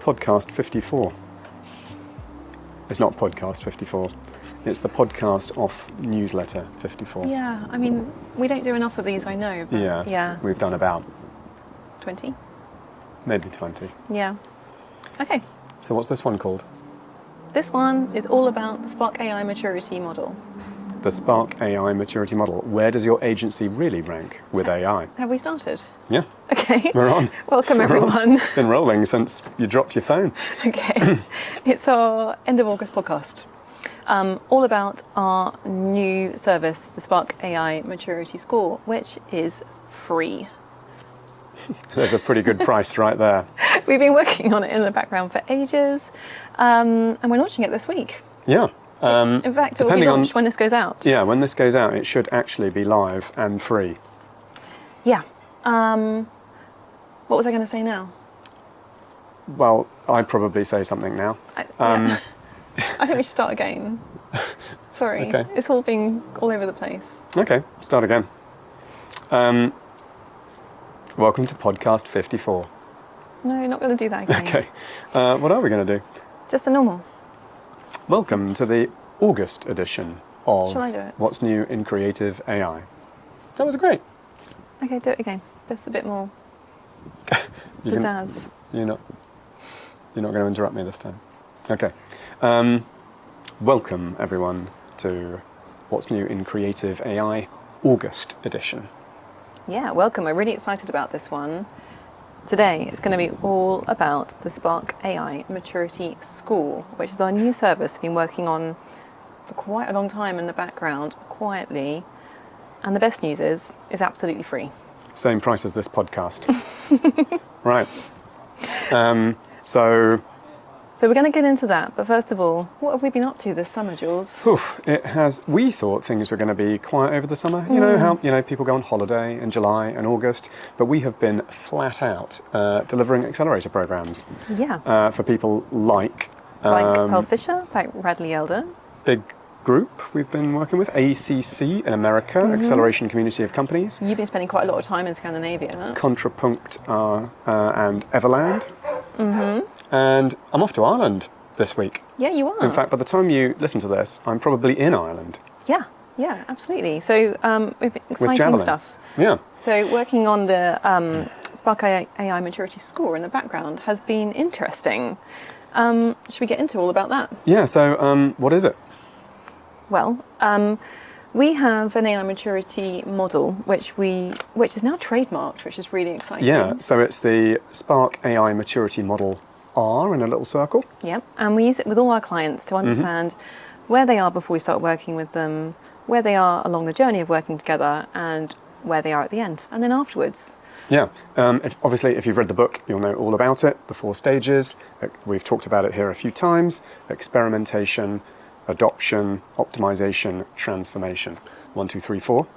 Podcast 54. It's not podcast 54. It's the podcast off newsletter 54. Yeah, I mean, we don't do enough of these, I know. But Yeah. We've done about 20? maybe 20. Yeah. Okay. So what's this one called? This one is all about the Spark AI maturity model. The Spark AI maturity model. Where does your agency really rank with AI? Have we started? Yeah. Okay. We're on. Welcome, everyone. Been rolling since you dropped your phone. Okay. It's our end of August podcast. All about our new service, the Spark AI maturity score, which is free. There's a pretty good price right there. We've been working on it in the background for ages, and we're launching it this week. Yeah. In fact, it will be launched when this goes out. Yeah, when this goes out, it should actually be live and free. Yeah. What was I going to say now? Well, I'd probably say something now. I think we should start again. Sorry. Okay. It's all been all over the place. Okay, start again. Welcome to podcast 54. No, you're not going to do that again. Okay. What are we going to do? Just the normal. Welcome to the August edition of Shall I do it? What's New in Creative AI. That was great. Okay, do it again. Just a bit more pizzazz. You're not going to interrupt me this time. Okay. Welcome everyone to What's New in Creative AI August edition. Yeah, welcome. We're really excited about this one. Today it's going to be all about the Spark AI Maturity Score, which is our new service we've been working on for quite a long time in the background, quietly. And the best news is it's absolutely free. Same price as this podcast. Right. So we're going to get into that, but first of all, what have we been up to this summer, Jules? we thought things were going to be quiet over the summer. You know how people go on holiday in July and August, but we have been flat out delivering accelerator programs. Yeah. For people like Pearl Fisher, like Radley Elder. Big group we've been working with, ACC in America, Acceleration Community of Companies. You've been spending quite a lot of time in Scandinavia. Contrapunct and Everland. And I'm off to Ireland this week. Yeah, you are. In fact, by the time you listen to this, I'm probably in Ireland. Yeah, absolutely. So we've been exciting stuff. Yeah. So working on the Spark AI maturity score in the background has been interesting. Should we get into all about that? Yeah, so what is it? Well, we have an AI maturity model which is now trademarked, which is really exciting. Yeah, so it's the Spark AI Maturity Model R in a little circle. Yep, and we use it with all our clients to understand where they are before we start working with them, where they are along the journey of working together, and where they are at the end, and then afterwards. Yeah, if you've read the book, you'll know all about it, the 4 stages. We've talked about it here a few times: experimentation, adoption, optimization, transformation. 1, 2, 3, 4.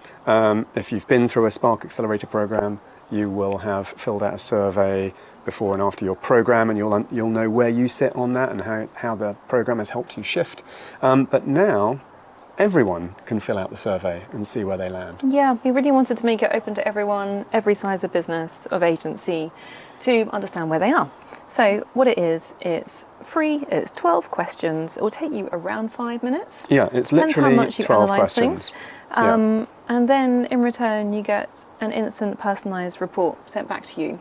If you've been through a Spark Accelerator program, you will have filled out a survey before and after your program, and you'll know where you sit on that and how the program has helped you shift. But now, everyone can fill out the survey and see where they land. Yeah, we really wanted to make it open to everyone, every size of business, of agency, to understand where they are. So what it is, it's free, it's 12 questions. It will take you around 5 minutes. Yeah, it's Depends literally how much you 12 analyse questions. Things. And then in return, you get an instant personalised report sent back to you,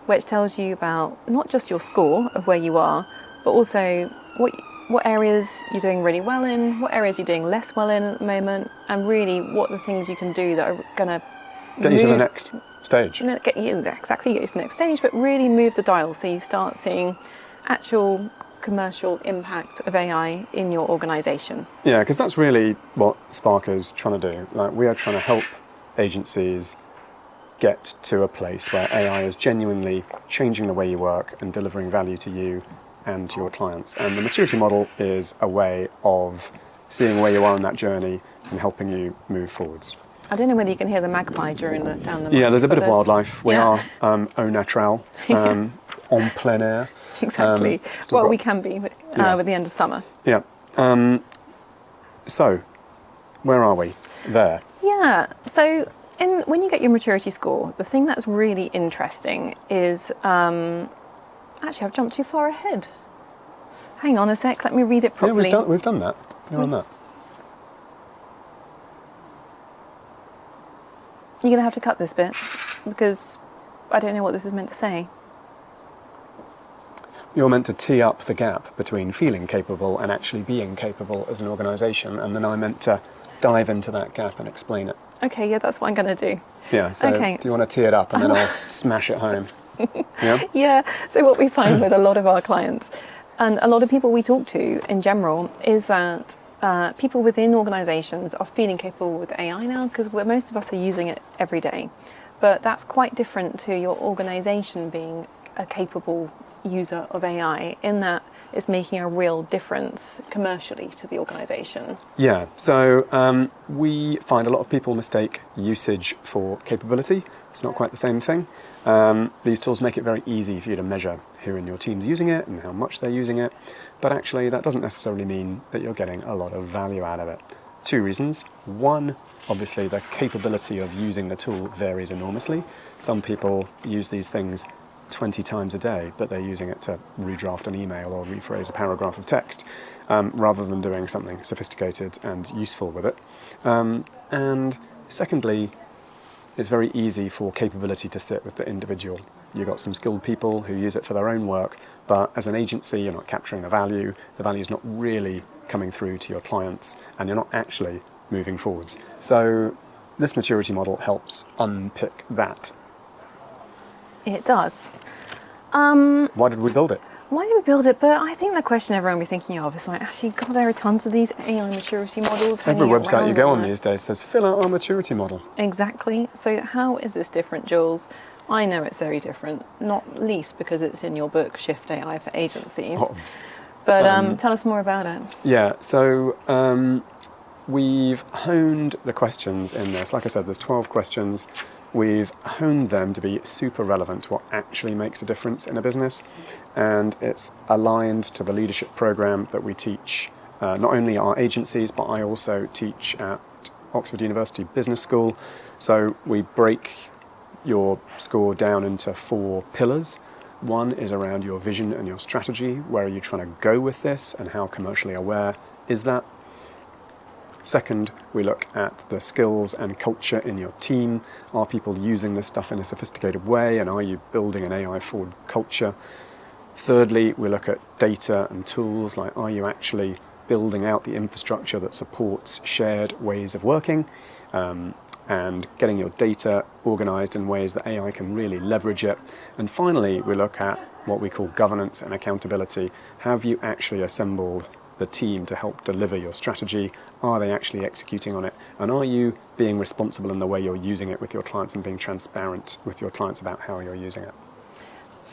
which tells you about not just your score of where you are, but also what areas you're doing really well in, what areas you're doing less well in at the moment, and really what the things you can do that are going to Get you to the next stage. Get you to the next stage, but really move the dial so you start seeing actual commercial impact of AI in your organisation. Yeah, because that's really what Spark is trying to do. Like, we are trying to help agencies get to a place where AI is genuinely changing the way you work and delivering value to you and to your clients. And the maturity model is a way of seeing where you are on that journey and helping you move forwards. I don't know whether you can hear the magpie down the Yeah, there's a bit of wildlife. We are au naturel, en plein air. Exactly. We can be with the end of summer. Yeah. So, where are we? There. Yeah. So when you get your maturity score, the thing that's really interesting is actually I've jumped too far ahead. Hang on a sec, let me read it properly. Yeah, we've done that. You're on that. You're going to have to cut this bit because I don't know what this is meant to say. You're meant to tee up the gap between feeling capable and actually being capable as an organisation, and then I meant to dive into that gap and explain it. Okay, yeah, that's what I'm going to do. Yeah, so Okay. do you want to tee it up and then I'll smash it home? Yeah? Yeah, so what we find with a lot of our clients and a lot of people we talk to in general is that people within organisations are feeling capable with AI now because most of us are using it every day. But that's quite different to your organisation being a capable user of AI in that it's making a real difference commercially to the organisation. Yeah, so we find a lot of people mistake usage for capability. It's not quite the same thing. These tools make it very easy for you to measure who in your team's using it and how much they're using it, but actually that doesn't necessarily mean that you're getting a lot of value out of it. 2 reasons. One, obviously the capability of using the tool varies enormously. Some people use these things 20 times a day, but they're using it to redraft an email or rephrase a paragraph of text, rather than doing something sophisticated and useful with it. And secondly, it's very easy for capability to sit with the individual. You've got some skilled people who use it for their own work, but as an agency, you're not capturing the value. The value is not really coming through to your clients, and you're not actually moving forwards. So this maturity model helps unpick that. It does. Why did we build it? Why did we build it? But I think the question everyone will be thinking of is like, actually, God, there are tons of these AI maturity models. Every hanging website you around go on there. these days says, fill out our maturity model. Exactly. So how is this different, Jules? I know it's very different, not least because it's in your book, Shift AI for Agencies. Obs. But tell us more about it. Yeah, so we've honed the questions in this. Like I said, there's 12 questions. We've honed them to be super relevant to what actually makes a difference in a business. And it's aligned to the leadership program that we teach, not only our agencies, but I also teach at Oxford University Business School. So we break your score down into 4 pillars. One is around your vision and your strategy. Where are you trying to go with this and how commercially aware is that? Second, we look at the skills and culture in your team. Are people using this stuff in a sophisticated way, and are you building an AI-forward culture? Thirdly, we look at data and tools, like are you actually building out the infrastructure that supports shared ways of working, and getting your data organised in ways that AI can really leverage it. And finally, we look at what we call governance and accountability. Have you actually assembled the team to help deliver your strategy? Are they actually executing on it? And are you being responsible in the way you're using it with your clients and being transparent with your clients about how you're using it?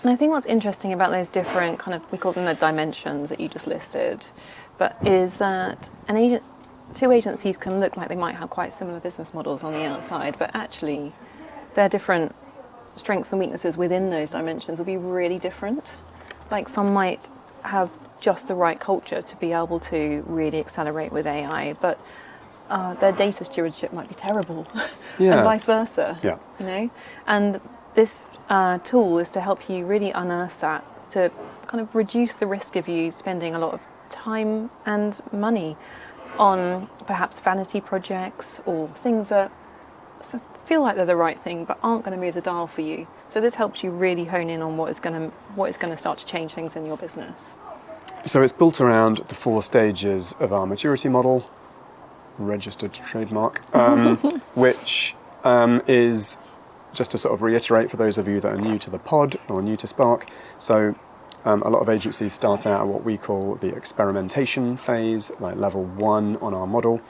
And I think what's interesting about those different we call them the dimensions that you just listed, but is that two agencies can look like they might have quite similar business models on the outside, but actually their different strengths and weaknesses within those dimensions will be really different. Like some might have just the right culture to be able to really accelerate with AI, but their data stewardship might be terrible, Yeah. and vice versa. Yeah. You know, and this tool is to help you really unearth that, to kind of reduce the risk of you spending a lot of time and money on perhaps vanity projects or things that feel like they're the right thing but aren't going to move the dial for you. So this helps you really hone in on what is going to start to change things in your business. So it's built around the 4 stages of our maturity model, registered trademark, which is, just to sort of reiterate for those of you that are new to the pod or new to Spark, so a lot of agencies start out at what we call the experimentation phase, like level 1 on our model,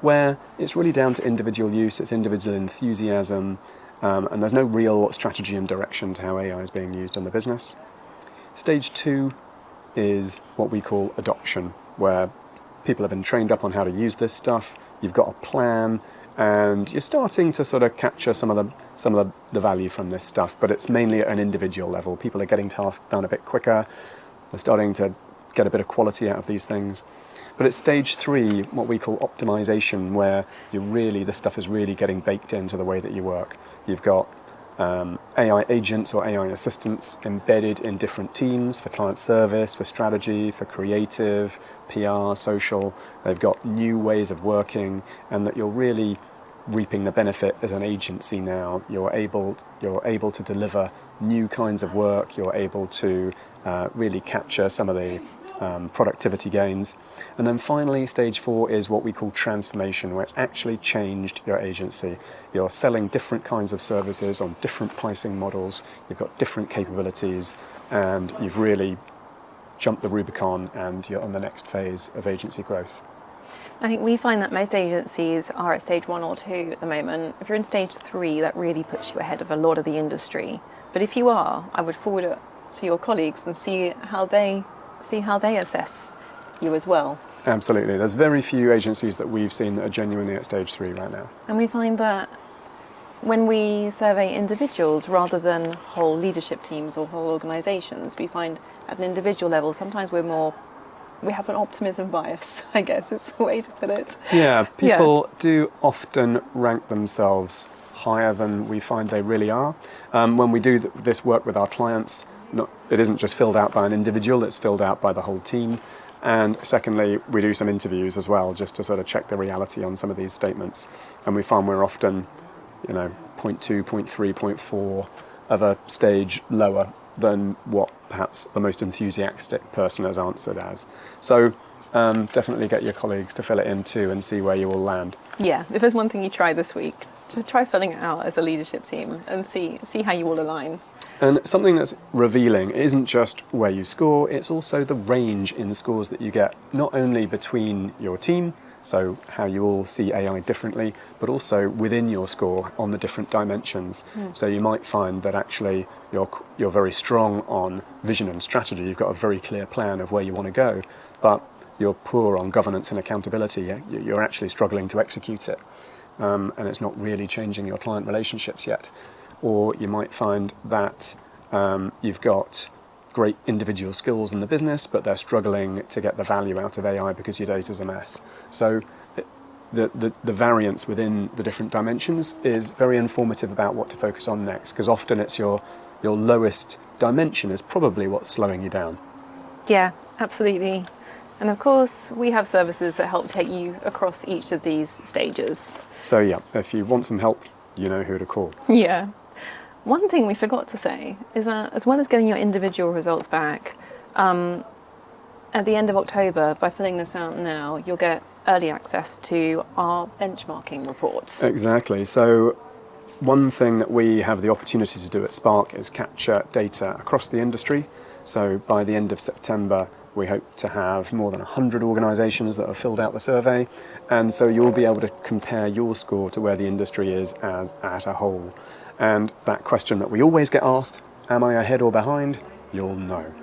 where it's really down to individual use, it's individual enthusiasm, and there's no real strategy and direction to how AI is being used in the business. Stage 2 is what we call adoption, where people have been trained up on how to use this stuff, you've got a plan, and you're starting to sort of capture some of the value from this stuff, but it's mainly at an individual level. People are getting tasks done a bit quicker, they're starting to get a bit of quality out of these things. But it's stage 3, what we call optimization, where this stuff is really getting baked into the way that you work. You've got AI agents or AI assistants embedded in different teams for client service, for strategy, for creative, PR, social. They've got new ways of working, and that you're really reaping the benefit as an agency now. You're able to deliver new kinds of work. You're able to really capture some of the productivity gains. And then finally, stage 4 is what we call transformation, where it's actually changed your agency. You're selling different kinds of services on different pricing models. You've got different capabilities, and you've really jumped the Rubicon, and you're on the next phase of agency growth. I think we find that most agencies are at stage 1 or 2 at the moment. If you're in stage 3, that really puts you ahead of a lot of the industry. But if you are, I would forward it to your colleagues and see how they assess you as well. Absolutely. There's very few agencies that we've seen that are genuinely at stage 3 right now. And we find that when we survey individuals rather than whole leadership teams or whole organisations, we find at an individual level sometimes we have an optimism bias, I guess is the way to put it. Yeah, people do often rank themselves higher than we find they really are. When we do this work with our clients, it isn't just filled out by an individual, it's filled out by the whole team. And secondly, we do some interviews as well, just to sort of check the reality on some of these statements. And we find we're often, 0.2, 0.3, 0.4 of a stage lower than what perhaps the most enthusiastic person has answered as. So definitely get your colleagues to fill it in too and see where you will land. Yeah, if there's one thing you try this week, to try filling it out as a leadership team and see how you all align. And something that's revealing isn't just where you score, it's also the range in scores that you get, not only between your team, so how you all see AI differently, but also within your score on the different dimensions. So you might find that actually you're very strong on vision and strategy, you've got a very clear plan of where you want to go, but you're poor on governance and accountability, you're actually struggling to execute it, and it's not really changing your client relationships yet. Or you might find that you've got great individual skills in the business, but they're struggling to get the value out of AI because your data's a mess. So the variance within the different dimensions is very informative about what to focus on next, because often it's your lowest dimension is probably what's slowing you down. Yeah, absolutely. And of course, we have services that help take you across each of these stages. So yeah, if you want some help, you know who to call. Yeah. One thing we forgot to say is that as well as getting your individual results back, at the end of October, by filling this out now, you'll get early access to our benchmarking report. Exactly. So one thing that we have the opportunity to do at Spark is capture data across the industry. So by the end of September, we hope to have more than 100 organisations that have filled out the survey. And so you'll be able to compare your score to where the industry is as at a whole. And that question that we always get asked, am I ahead or behind? You'll know.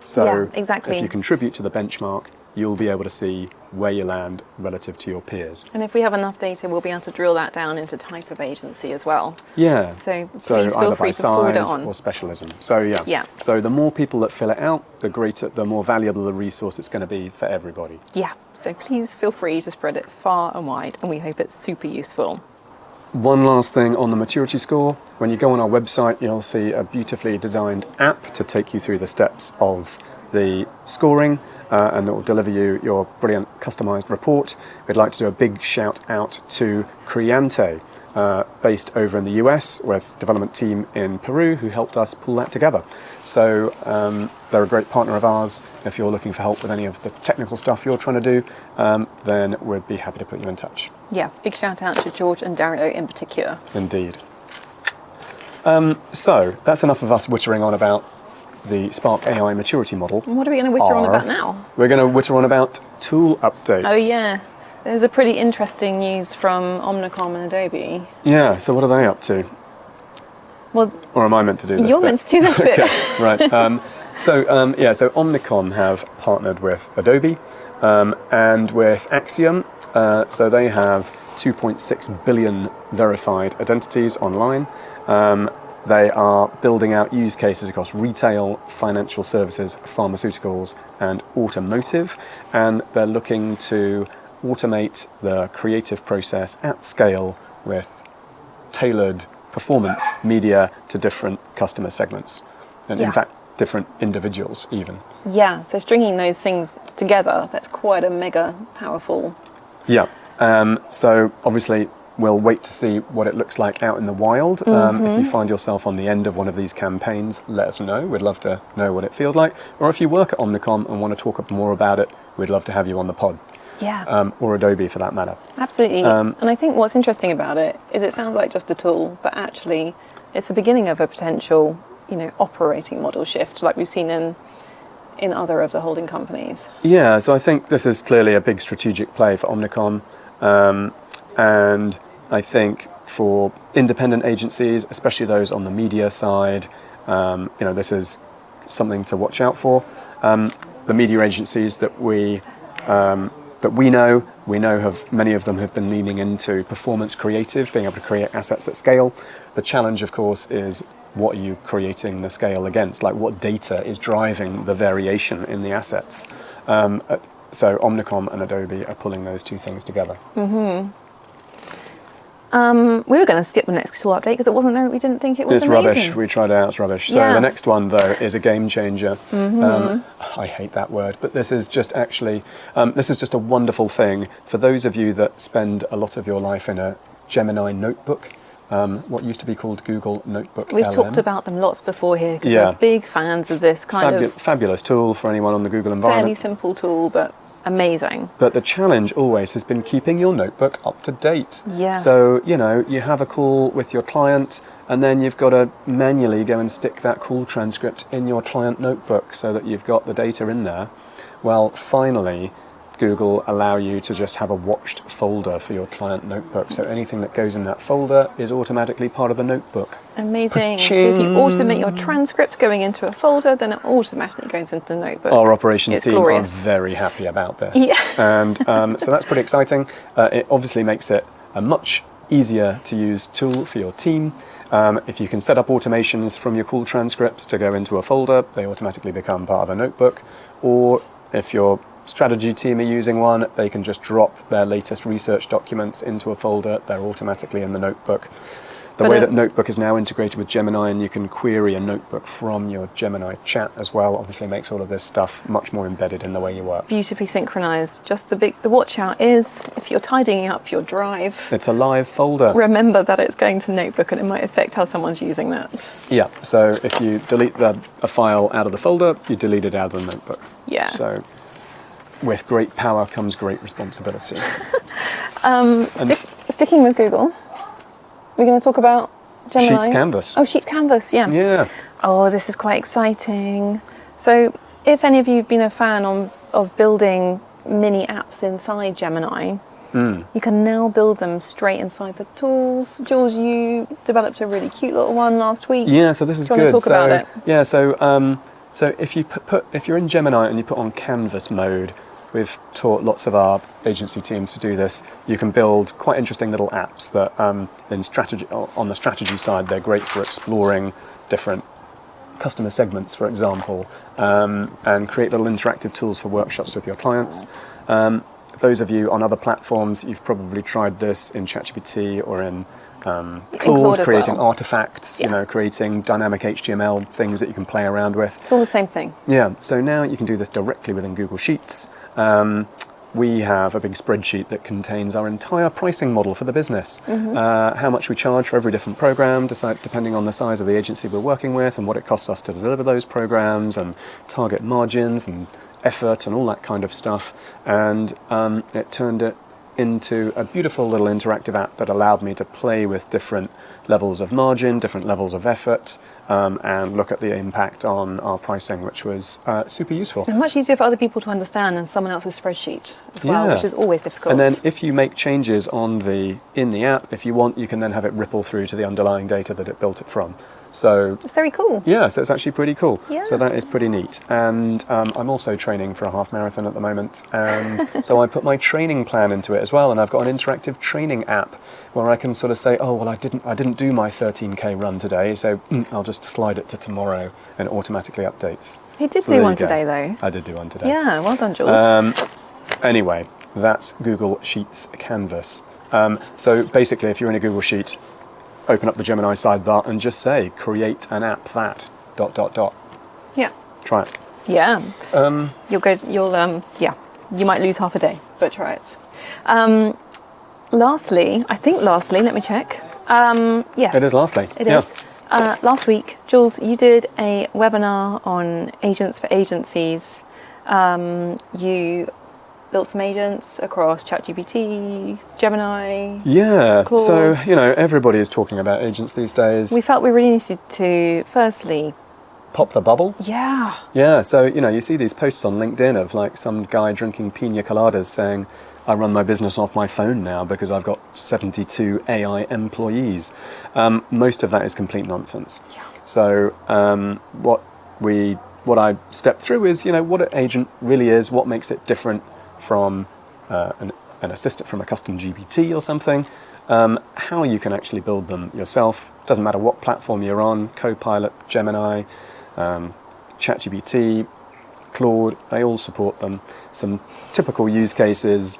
So yeah, exactly. If you contribute to the benchmark, you'll be able to see where you land relative to your peers. And if we have enough data, we'll be able to drill that down into type of agency as well. Yeah. So please feel free to forward it on. Or specialism. So yeah. So the more people that fill it out, the more valuable the resource it's going to be for everybody. Yeah. So please feel free to spread it far and wide, and we hope it's super useful. One last thing on the maturity score. When you go on our website, you'll see a beautifully designed app to take you through the steps of the scoring, and that will deliver you your brilliant customized report. We'd like to do a big shout out to Creante, based over in the US with development team in Peru, who helped us pull that together. So they're a great partner of ours. If you're looking for help with any of the technical stuff you're trying to do, then we'd be happy to put you in touch. Yeah, big shout out to George and Dario in particular. Indeed. So that's enough of us wittering on about the Spark AI maturity model. And what are we going to witter on about now? We're going to witter on about tool updates. Oh yeah, there's a pretty interesting news from Omnicom and Adobe. Yeah, so what are they up to? Well, or am I meant to do this You're bit? meant to do this bit. Okay, right. So Omnicom have partnered with Adobe and with Axiom. So they have 2.6 billion verified identities online. They are building out use cases across retail, financial services, pharmaceuticals, and automotive, and they're looking to automate the creative process at scale with tailored performance media to different customer segments, and in fact, different individuals even. Yeah, so stringing those things together, that's quite a mega powerful. Yeah, so obviously we'll wait to see what it looks like out in the wild. If you find yourself on the end of one of these campaigns, let us know. We'd love to know what it feels like. Or if you work at Omnicom and want to talk more about it, we'd love to have you on the pod. Yeah. Or Adobe for that matter. Absolutely. And I think what's interesting about it is it sounds like just a tool, but actually it's the beginning of a potential, operating model shift like we've seen in other of the holding companies. Yeah, so I think this is clearly a big strategic play for Omnicom. And I think for independent agencies, especially those on the media side, this is something to watch out for. The media agencies that we know have many of them have been leaning into performance creative, being able to create assets at scale. The challenge, of course, is what are you creating the scale against? Like what data is driving the variation in the assets? So Omnicom and Adobe are pulling those two things together. Mm-hmm. We were going to skip the next tool update because it wasn't there. We didn't think it was It's amazing. rubbish. We tried it out. It's rubbish. So the next one, though, is a game changer. I hate that word, but this is just actually, this is just a wonderful thing for those of you that spend a lot of your life in a Gemini notebook, what used to be called Google Notebook We've LM. talked about them lots before here because we're big fans of this kind of fabulous tool for anyone on the Google environment. fairly simple tool, but amazing. But the challenge always has been keeping your notebook up to date. Yes. So, you have a call with your client and then you've got to manually go and stick that call transcript in your client notebook so that you've got the data in there. Well, finally, Google allow you to just have a watched folder for your client notebook. So anything that goes in that folder is automatically part of the notebook. Amazing. So if you automate your transcripts going into a folder, then it automatically goes into the notebook. Our operations team glorious. are very happy about this. Yeah. And so that's pretty exciting. It obviously makes it a much easier to use tool for your team. If you can set up automations from your call transcripts to go into a folder, they automatically become part of the notebook. Or if your strategy team are using one, they can just drop their latest research documents into a folder. They're automatically in the notebook. The way that Notebook is now integrated with Gemini, and you can query a notebook from your Gemini chat as well, obviously makes all of this stuff much more embedded in the way you work. Beautifully synchronized. Just the watch out is if you're tidying up your drive, it's a live folder. Remember that it's going to Notebook and it might affect how someone's using that. Yeah, so if you delete a file out of the folder, you delete it out of the notebook. Yeah. So with great power comes great responsibility. Sticking with Google, we're going to talk about Gemini. Sheets Canvas. Oh, Sheets Canvas, yeah. Yeah. Oh, this is quite exciting. So if any of you have been a fan of building mini apps inside Gemini, you can now build them straight inside the tools. Jules, you developed a really cute little one last week. Yeah, so this is good. Do you want to talk about it? Yeah, so if you if you're in Gemini and you put on Canvas mode, we've taught lots of our agency teams to do this. You can build quite interesting little apps that, on the strategy side, they're great for exploring different customer segments, for example, and create little interactive tools for workshops with your clients. Those of you on other platforms, you've probably tried this in ChatGPT or in Claude, creating artifacts, creating dynamic HTML things that you can play around with. It's all the same thing. Yeah, so now you can do this directly within Google Sheets. We have a big spreadsheet that contains our entire pricing model for the business. How much we charge for every different program, depending on the size of the agency we're working with and what it costs us to deliver those programs, and target margins and effort and all that kind of stuff. And it turned it into a beautiful little interactive app that allowed me to play with different levels of margin, different levels of effort, and look at the impact on our pricing, which was super useful. And much easier for other people to understand than someone else's spreadsheet as well, which is always difficult. And then if you make changes in the app, if you want, you can then have it ripple through to the underlying data that it built it from. So It's very cool. yeah, so it's actually pretty cool. Yeah. So that is pretty neat. And I'm also training for a half marathon at the moment. And so I put my training plan into it as well. And I've got an interactive training app where I can sort of say, oh, well, I didn't do my 13K run today, so I'll just slide it to tomorrow, and it automatically updates. You did So do there one you go. today, though. I did do one today. Yeah, well done, Jules. Anyway, that's Google Sheets Canvas. So basically, if you're in a Google Sheet, open up the Gemini sidebar and just say, create an app that, ... Yeah. Try it. Yeah. You might lose half a day, but try it. Lastly, let me check. Yes. It is lastly. It yeah. is. Last week, Jules, you did a webinar on agents for agencies. You built some agents across ChatGPT, Gemini. Yeah, Claude. so, everybody is talking about agents these days. We felt we really needed to, firstly... Pop the bubble. Yeah. Yeah, so, you see these posts on LinkedIn of, like, some guy drinking pina coladas saying, I run my business off my phone now because I've got 72 AI employees. Most of that is complete nonsense. Yeah. So what I stepped through is, what an agent really is, what makes it different from an assistant from a custom GPT or something, how you can actually build them yourself. Doesn't matter what platform you're on, Copilot, Gemini, ChatGPT, Claude, they all support them. Some typical use cases,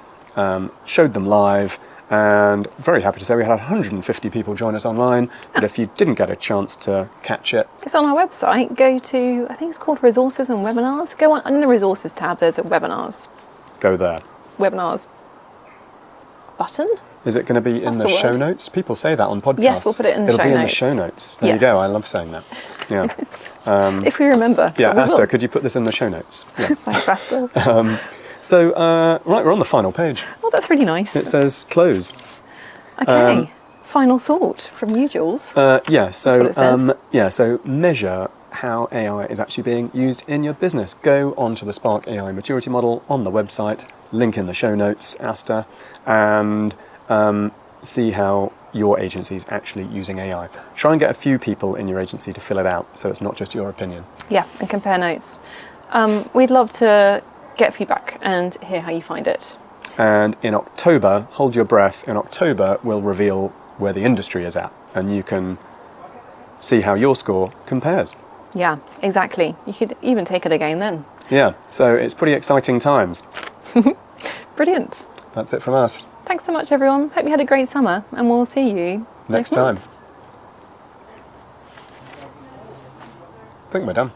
showed them live, and very happy to say we had 150 people join us online, but if you didn't get a chance to catch it... It's on our website. Go to, I think it's called Resources and Webinars. Go on, in the Resources tab, there's a Webinars. Go there. Webinars button? Is it going to be in That's the the show word. notes? People say that on podcasts. Yes, we'll put it in the It'll show be in the notes. show notes. There Yes. you go, I love saying that. Yeah. If we remember. Yeah, but we Asta, will. could you put this in the show notes? Yeah. Thanks, Asta. So, right, we're on the final page. Oh, that's really nice. It says close. Okay. Final thought from you, Jules. Yeah, so what it says. so measure how AI is actually being used in your business. Go onto the Spark AI maturity model on the website, link in the show notes, Asta, and see how your agency is actually using AI. Try and get a few people in your agency to fill it out, so it's not just your opinion. Yeah, and compare notes. We'd love to get feedback and hear how you find it. And in October, hold your breath, in October we'll reveal where the industry is at, and you can see how your score compares. Yeah, exactly. You could even take it again then. Yeah, so it's pretty exciting times. Brilliant. That's it from us. Thanks so much, everyone. Hope you had a great summer, and we'll see you Next time. month. I think we're done.